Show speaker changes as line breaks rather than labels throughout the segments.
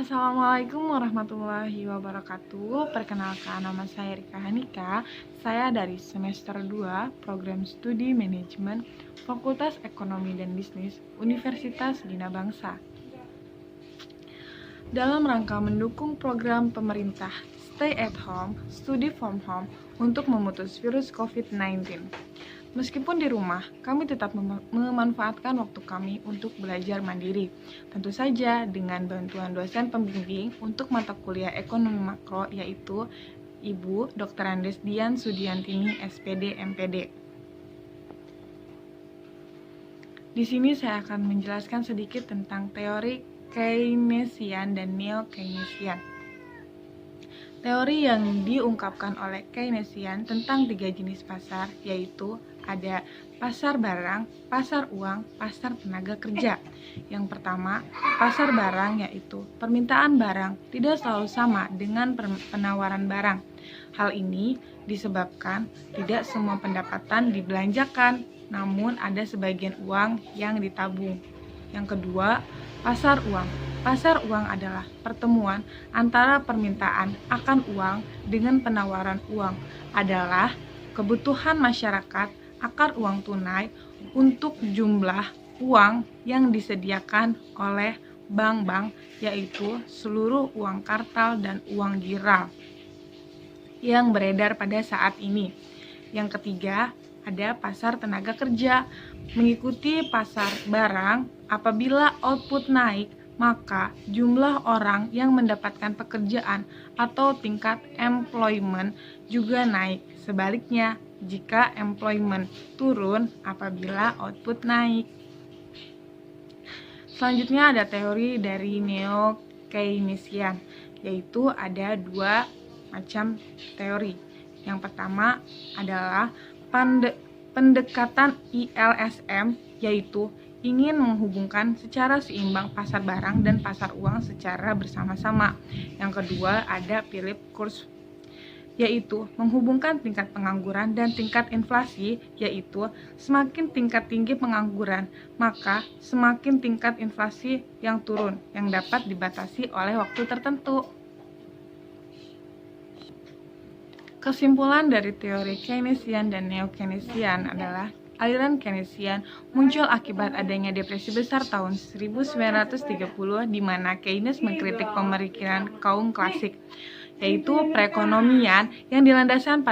Assalamualaikum warahmatullahi wabarakatuh. Perkenalkan, nama saya Rika Hanika. Saya dari semester 2 Program Studi Manajemen Fakultas Ekonomi dan Bisnis Universitas Bina Bangsa. Dalam rangka mendukung program pemerintah Stay at Home, Study from Home untuk memutus virus COVID-19. Meskipun di rumah, kami tetap memanfaatkan waktu kami untuk belajar mandiri. Tentu saja dengan bantuan dosen pembimbing untuk mata kuliah ekonomi makro, yaitu Ibu Dr. Andes Dian Sudiantini, SPD, MPD. Di sini saya akan menjelaskan sedikit tentang teori Keynesian dan Neo-Keynesian. Teori yang diungkapkan oleh Keynesian tentang 3 jenis pasar, yaitu ada pasar barang, pasar uang, pasar tenaga kerja. Yang pertama, pasar barang yaitu permintaan barang tidak selalu sama dengan penawaran barang. Hal ini disebabkan tidak semua pendapatan dibelanjakan, namun ada sebagian uang yang ditabung. Yang kedua, pasar uang. Pasar uang adalah pertemuan antara permintaan akan uang dengan penawaran uang. Adalah kebutuhan masyarakat akan uang tunai untuk jumlah uang yang disediakan oleh bank-bank, yaitu seluruh uang kartal dan uang giral yang beredar pada saat ini. Yang ketiga, ada pasar tenaga kerja. Mengikuti pasar barang, apabila output naik, maka jumlah orang yang mendapatkan pekerjaan atau tingkat employment juga naik. Sebaliknya, jika employment turun apabila output naik. Selanjutnya ada teori dari Neo-Keynesian, yaitu ada 2 macam teori. Yang pertama adalah pendekatan ILSM, yaitu ingin menghubungkan secara seimbang pasar barang dan pasar uang secara bersama-sama. Yang kedua ada Philip Kurz, yaitu menghubungkan tingkat pengangguran dan tingkat inflasi, yaitu semakin tingkat tinggi pengangguran, maka semakin tingkat inflasi yang turun, yang dapat dibatasi oleh waktu tertentu. Kesimpulan dari teori Keynesian dan Neo-Keynesian adalah aliran Keynesian muncul akibat adanya depresi besar tahun 1930 di mana Keynes mengkritik pemikiran kaum klasik, yaitu perekonomian yang dilandaskan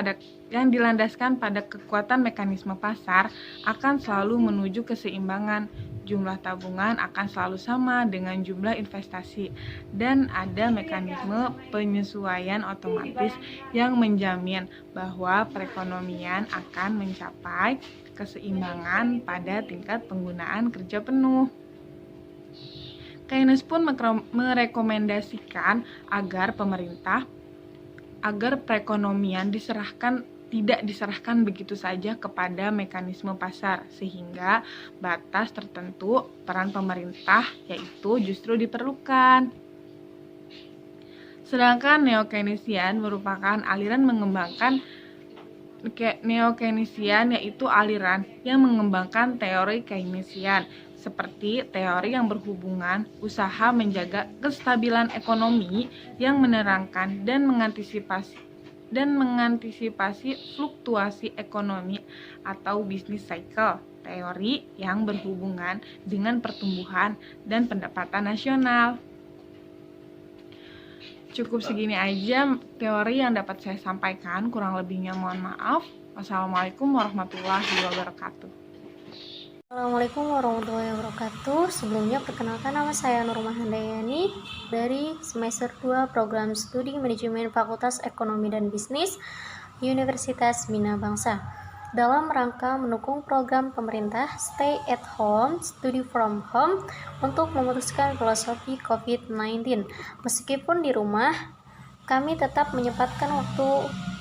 pada kekuatan mekanisme pasar akan selalu menuju keseimbangan. Jumlah tabungan akan selalu sama dengan jumlah investasi dan ada mekanisme penyesuaian otomatis yang menjamin bahwa perekonomian akan mencapai keseimbangan pada tingkat penggunaan kerja penuh. Keynes pun merekomendasikan agar perekonomian tidak diserahkan begitu saja kepada mekanisme pasar, sehingga batas tertentu peran pemerintah yaitu justru diperlukan. Sedangkan Neo-Keynesian merupakan aliran Neo-Keynesian yaitu aliran yang mengembangkan teori Keynesian, seperti teori yang berhubungan usaha menjaga kestabilan ekonomi yang menerangkan dan mengantisipasi fluktuasi ekonomi atau business cycle, teori yang berhubungan dengan pertumbuhan dan pendapatan nasional. Cukup segini aja teori yang dapat saya sampaikan, kurang lebihnya mohon maaf. Wassalamualaikum warahmatullahi wabarakatuh.
Assalamualaikum warahmatullahi wabarakatuh. Sebelumnya perkenalkan, nama saya Nurmah Handayani dari semester 2 Program Studi Manajemen Fakultas Ekonomi dan Bisnis Universitas Bina Bangsa. Dalam rangka mendukung program pemerintah Stay at Home, Study from Home untuk memutuskan filosofi COVID-19. Meskipun di rumah, kami tetap menyempatkan waktu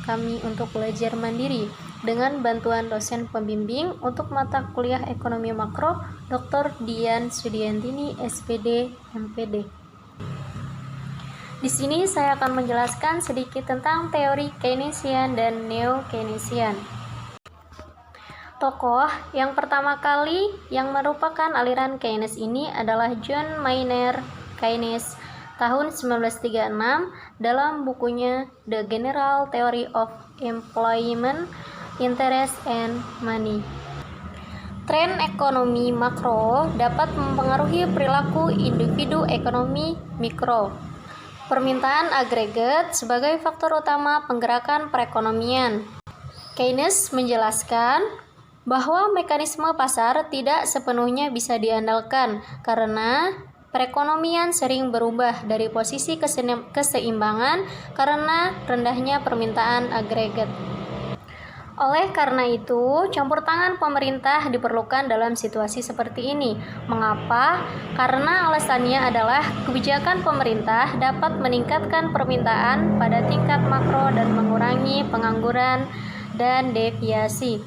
kami untuk belajar mandiri dengan bantuan dosen pembimbing untuk mata kuliah ekonomi makro Dr. Dian Sudiantini, SPD, MPD. Di sini saya akan menjelaskan sedikit tentang teori Keynesian dan Neo-Keynesian. Tokoh yang pertama kali yang merupakan aliran Keynes ini adalah John Maynard Keynes tahun 1936 dalam bukunya The General Theory of Employment, Interest and Money. Tren ekonomi makro dapat mempengaruhi perilaku individu ekonomi mikro. Permintaan agregat sebagai faktor utama penggerakan perekonomian. Keynes menjelaskan bahwa mekanisme pasar tidak sepenuhnya bisa diandalkan karena perekonomian sering berubah dari posisi keseimbangan karena rendahnya permintaan agregat. Oleh karena itu, campur tangan pemerintah diperlukan dalam situasi seperti ini. Mengapa? Karena alasannya adalah kebijakan pemerintah dapat meningkatkan permintaan pada tingkat makro dan mengurangi pengangguran dan deviasi.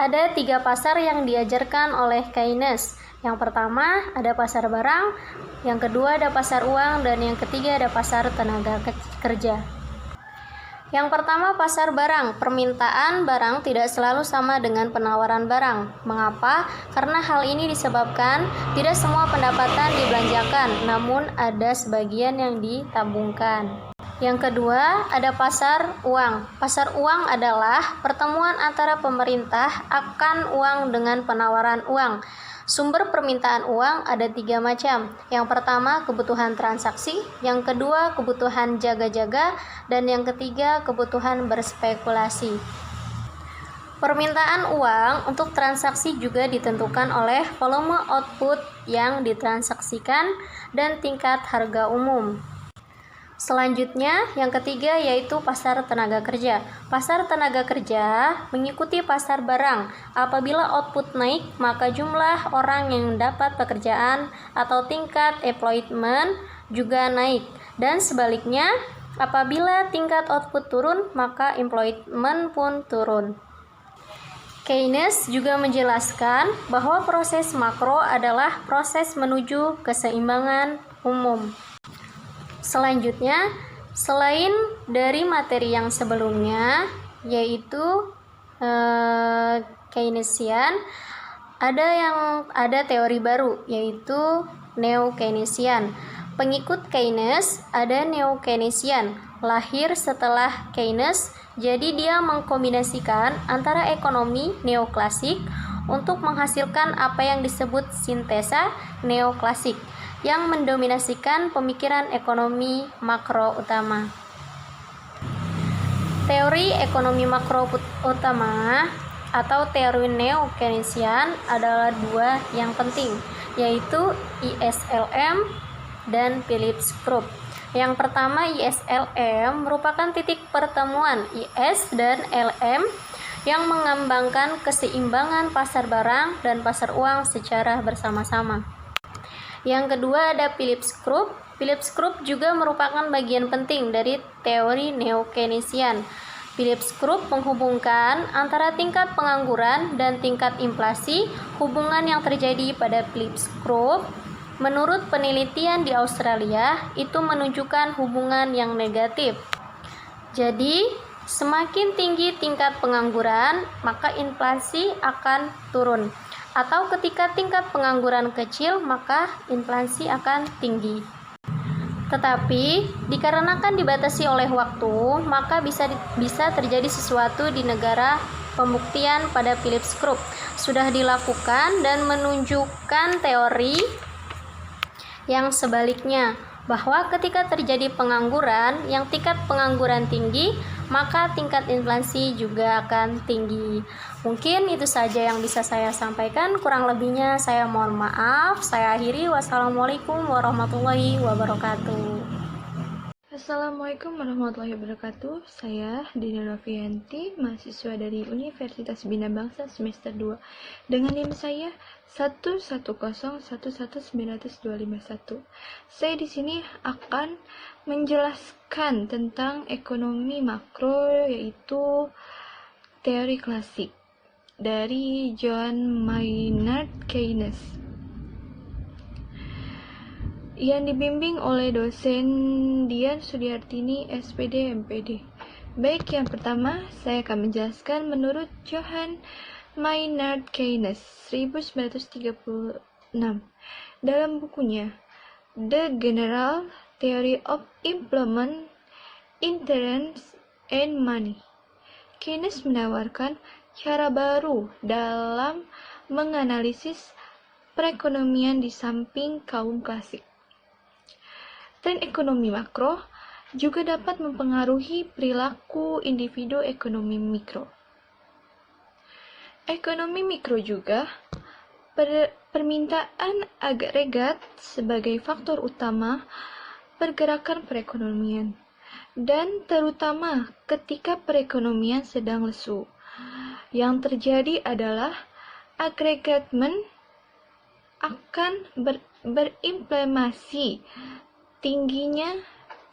Ada 3 pasar yang diajarkan oleh Keynes. Yang pertama ada pasar barang, yang kedua ada pasar uang, dan yang ketiga ada pasar tenaga kerja. Yang pertama, pasar barang. Permintaan barang tidak selalu sama dengan penawaran barang. Mengapa? Karena hal ini disebabkan tidak semua pendapatan dibelanjakan, namun ada sebagian yang ditabungkan. Yang kedua, ada pasar uang. Pasar uang adalah pertemuan antara pemerintah akan uang dengan penawaran uang. Sumber permintaan uang ada 3 macam. Yang pertama, kebutuhan transaksi, yang kedua, kebutuhan jaga-jaga, dan yang ketiga, kebutuhan berspekulasi. Permintaan uang untuk transaksi juga ditentukan oleh volume output yang ditransaksikan dan tingkat harga umum. Selanjutnya, yang ketiga yaitu pasar tenaga kerja. Pasar tenaga kerja mengikuti pasar barang. Apabila output naik, maka jumlah orang yang mendapat pekerjaan atau tingkat employment juga naik. Dan sebaliknya, apabila tingkat output turun, maka employment pun turun. Keynes juga menjelaskan bahwa proses makro adalah proses menuju keseimbangan umum. Selanjutnya, selain dari materi yang sebelumnya, yaitu Keynesian, ada teori baru, yaitu Neo-Keynesian. Pengikut Keynes ada Neo-Keynesian, lahir setelah Keynes, jadi dia mengkombinasikan antara ekonomi neoklasik untuk menghasilkan apa yang disebut sintesa neoklasik, yang mendominasikan pemikiran ekonomi makro utama. Teori ekonomi makro utama atau teori Neo-Keynesian adalah 2 yang penting, yaitu ISLM dan Phillips Group. Yang pertama, ISLM merupakan titik pertemuan IS dan LM yang mengembangkan keseimbangan pasar barang dan pasar uang secara bersama-sama. Yang kedua ada Phillips Group. Phillips Group juga merupakan bagian penting dari teori Neo-Keynesian. Phillips Group menghubungkan antara tingkat pengangguran dan tingkat inflasi. Hubungan yang terjadi pada Phillips Group, menurut penelitian di Australia, itu menunjukkan hubungan yang negatif. Jadi, semakin tinggi tingkat pengangguran, maka inflasi akan turun. Atau ketika tingkat pengangguran kecil, maka inflasi akan tinggi. Tetapi, dikarenakan dibatasi oleh waktu, maka bisa terjadi sesuatu di negara. Pembuktian pada Phillips Group sudah dilakukan dan menunjukkan teori yang sebaliknya, bahwa ketika terjadi pengangguran yang tingkat pengangguran tinggi, maka tingkat inflasi juga akan tinggi. Mungkin itu saja yang bisa saya sampaikan, kurang lebihnya saya mohon maaf. Saya akhiri, wassalamualaikum warahmatullahi wabarakatuh.
Assalamualaikum warahmatullahi wabarakatuh. Saya Dina Novianti, mahasiswa dari Universitas Bina Bangsa semester 2 dengan NIM saya 110119251. Saya di sini akan menjelaskan tentang ekonomi makro, yaitu teori klasik dari John Maynard Keynes yang dibimbing oleh dosen Dian Sudiartini SPD MPD. Baik, yang pertama saya akan menjelaskan menurut John Maynard Keynes 1936 dalam bukunya The General
Theory of Employment, Interest, and Money. Keynes menawarkan cara baru dalam menganalisis perekonomian di samping kaum klasik. Tren ekonomi makro juga dapat mempengaruhi perilaku individu ekonomi mikro. Ekonomi mikro juga permintaan agregat sebagai faktor utama pergerakan perekonomian, dan terutama ketika perekonomian sedang lesu. Yang terjadi adalah agregatmen akan berimplementasi tingginya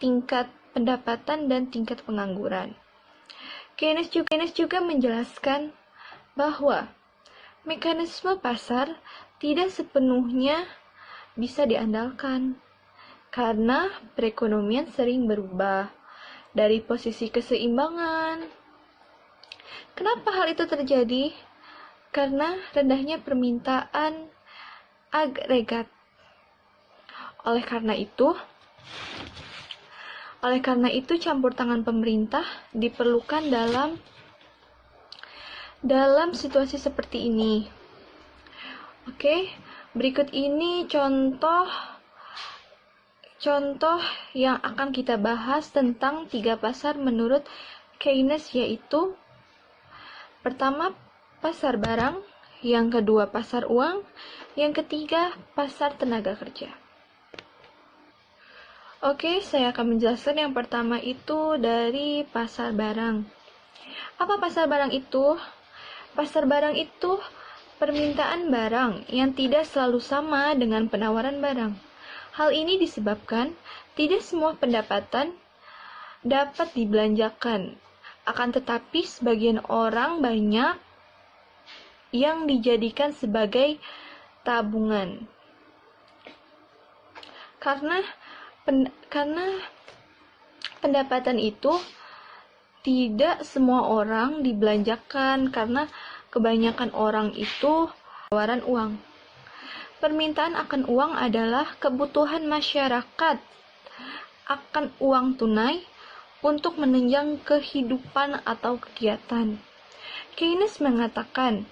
tingkat pendapatan dan tingkat pengangguran. Keynes juga menjelaskan bahwa mekanisme pasar tidak sepenuhnya bisa diandalkan, karena perekonomian sering berubah dari posisi keseimbangan. Kenapa hal itu terjadi? Karena rendahnya permintaan agregat. Oleh karena itu campur tangan pemerintah diperlukan dalam situasi seperti ini. Oke, berikut ini contoh yang akan kita bahas tentang 3 pasar menurut Keynes, yaitu pertama pasar barang, yang kedua pasar uang, yang ketiga pasar tenaga kerja. Oke, saya akan menjelaskan yang pertama itu dari pasar barang. Apa pasar barang itu? Pasar barang itu permintaan barang yang tidak selalu sama dengan penawaran barang. Hal ini disebabkan tidak semua pendapatan dapat dibelanjakan, akan tetapi sebagian orang banyak yang dijadikan sebagai tabungan. Karena pendapatan itu tidak semua orang dibelanjakan, karena kebanyakan orang itu tawaran uang. Permintaan akan uang adalah kebutuhan masyarakat akan uang tunai untuk menunjang kehidupan atau kegiatan. Keynes mengatakan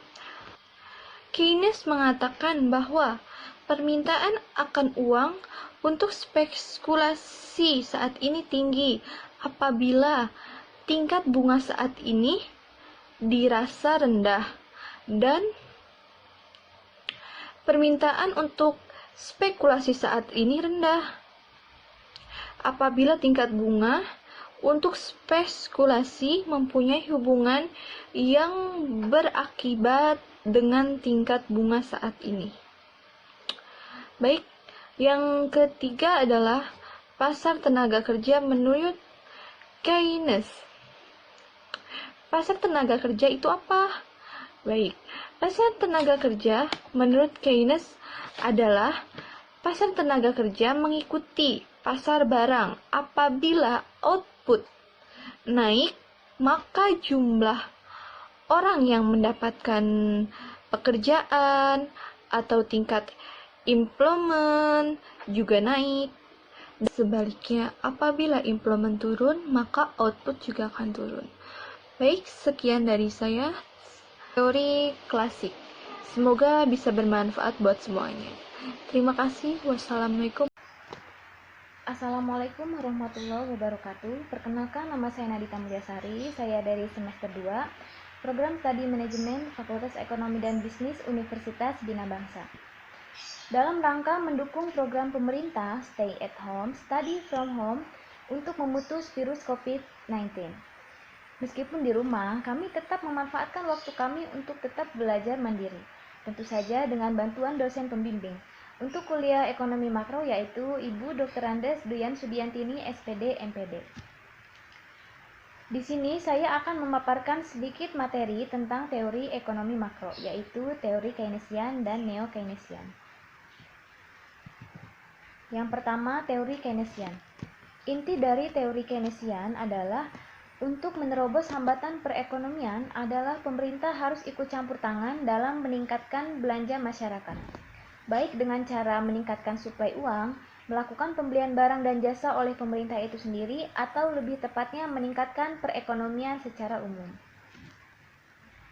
bahwa permintaan akan uang untuk spekulasi saat ini tinggi apabila tingkat bunga saat ini dirasa rendah, dan permintaan untuk spekulasi saat ini rendah apabila tingkat bunga untuk spekulasi mempunyai hubungan yang berakibat dengan tingkat bunga saat ini. Baik, yang ketiga adalah pasar tenaga kerja menurut Keynes. Pasar tenaga kerja itu apa? Baik, pasar tenaga kerja menurut Keynes adalah pasar tenaga kerja mengikuti pasar barang. Apabila output naik, maka jumlah orang yang mendapatkan pekerjaan atau tingkat employment juga naik. Sebaliknya, apabila employment turun, maka output juga akan turun. Baik, sekian dari saya. Teori klasik. Semoga bisa bermanfaat buat semuanya. Terima kasih. Wassalamualaikum.
Assalamualaikum warahmatullahi wabarakatuh. Perkenalkan, nama saya Nadita Mulyasari. Saya dari semester 2, Program Studi Manajemen Fakultas Ekonomi dan Bisnis Universitas Bina Bangsa. Dalam rangka mendukung program pemerintah Stay at Home, Study from Home untuk memutus virus COVID-19. Meskipun di rumah, kami tetap memanfaatkan waktu kami untuk tetap belajar mandiri. Tentu saja dengan bantuan dosen pembimbing. Untuk kuliah ekonomi makro yaitu Ibu Dr. Andes Duyan Sudiantini, SPD, MPD. Di sini saya akan memaparkan sedikit materi tentang teori ekonomi makro, yaitu teori Keynesian dan Neo-Keynesian. Yang pertama, teori Keynesian. Inti dari teori Keynesian adalah untuk menerobos hambatan perekonomian adalah pemerintah harus ikut campur tangan dalam meningkatkan belanja masyarakat, baik dengan cara meningkatkan suplai uang
melakukan pembelian barang dan jasa oleh pemerintah itu sendiri, atau lebih tepatnya meningkatkan perekonomian secara umum.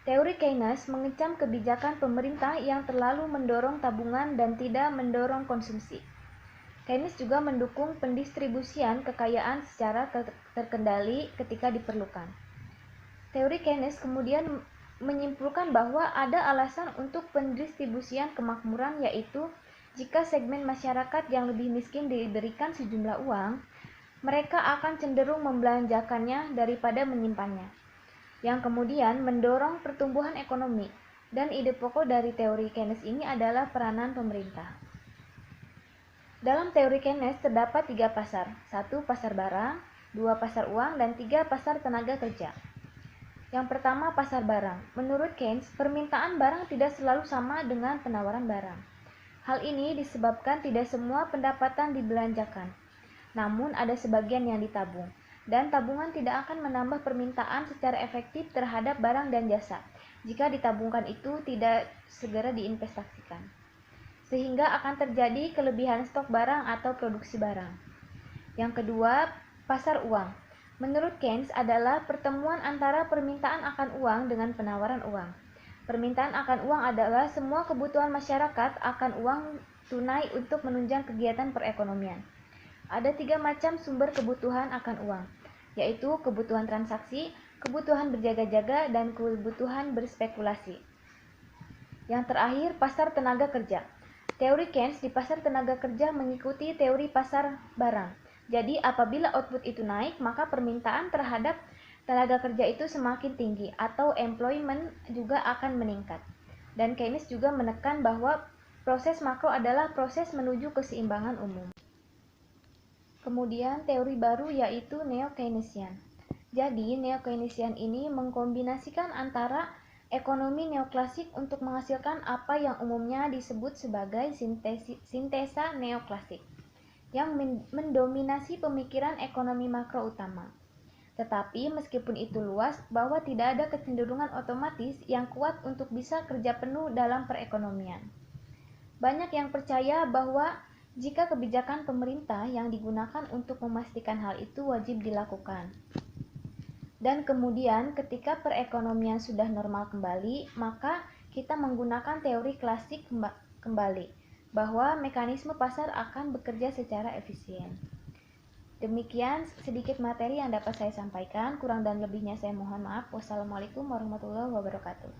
Teori Keynes mengecam kebijakan pemerintah yang terlalu mendorong tabungan dan tidak mendorong konsumsi. Keynes juga mendukung pendistribusian kekayaan secara terkendali ketika diperlukan. Teori Keynes kemudian menyimpulkan bahwa ada alasan untuk pendistribusian kemakmuran, yaitu jika segmen masyarakat yang lebih miskin diberikan sejumlah uang, mereka akan cenderung membelanjakannya daripada menyimpannya, yang kemudian mendorong pertumbuhan ekonomi. Dan ide pokok dari teori Keynes ini adalah peranan pemerintah. Dalam teori Keynes terdapat 3 pasar, 1 pasar barang, 2 pasar uang, dan 3 pasar tenaga kerja. Yang pertama, pasar barang. Menurut Keynes, permintaan barang tidak selalu sama dengan penawaran barang. Hal ini disebabkan tidak semua pendapatan dibelanjakan, namun ada sebagian yang ditabung, dan tabungan tidak akan menambah permintaan secara efektif terhadap barang dan jasa jika ditabungkan itu tidak segera diinvestasikan, sehingga akan terjadi kelebihan stok barang atau produksi barang. Yang kedua, pasar uang. Menurut Keynes adalah pertemuan antara permintaan akan uang dengan penawaran uang. Permintaan akan uang adalah semua kebutuhan masyarakat akan uang tunai untuk menunjang kegiatan perekonomian. Ada 3 macam sumber kebutuhan akan uang, yaitu kebutuhan transaksi, kebutuhan berjaga-jaga, dan kebutuhan berspekulasi. Yang terakhir, pasar tenaga kerja. Teori Keynes di pasar tenaga kerja mengikuti teori pasar barang. Jadi, apabila output itu naik, maka permintaan terhadap tenaga kerja itu semakin tinggi atau employment juga akan meningkat. Dan Keynes juga menekan bahwa proses makro adalah proses menuju keseimbangan umum. Kemudian teori baru yaitu Neo-Keynesian. Jadi Neo-Keynesian ini mengkombinasikan antara ekonomi neoklasik untuk menghasilkan apa yang umumnya disebut sebagai sintesa neoklasik, yang mendominasi pemikiran ekonomi makro utama. Tetapi meskipun itu luas, bahwa tidak ada kecenderungan otomatis yang kuat untuk bisa kerja penuh dalam perekonomian. Banyak yang percaya bahwa jika kebijakan pemerintah yang digunakan untuk memastikan hal itu wajib dilakukan. Dan kemudian ketika perekonomian sudah normal kembali, maka kita menggunakan teori klasik kembali, bahwa mekanisme pasar akan bekerja secara efisien. Demikian sedikit materi yang dapat saya sampaikan, kurang dan lebihnya saya mohon maaf. Wassalamualaikum warahmatullahi wabarakatuh.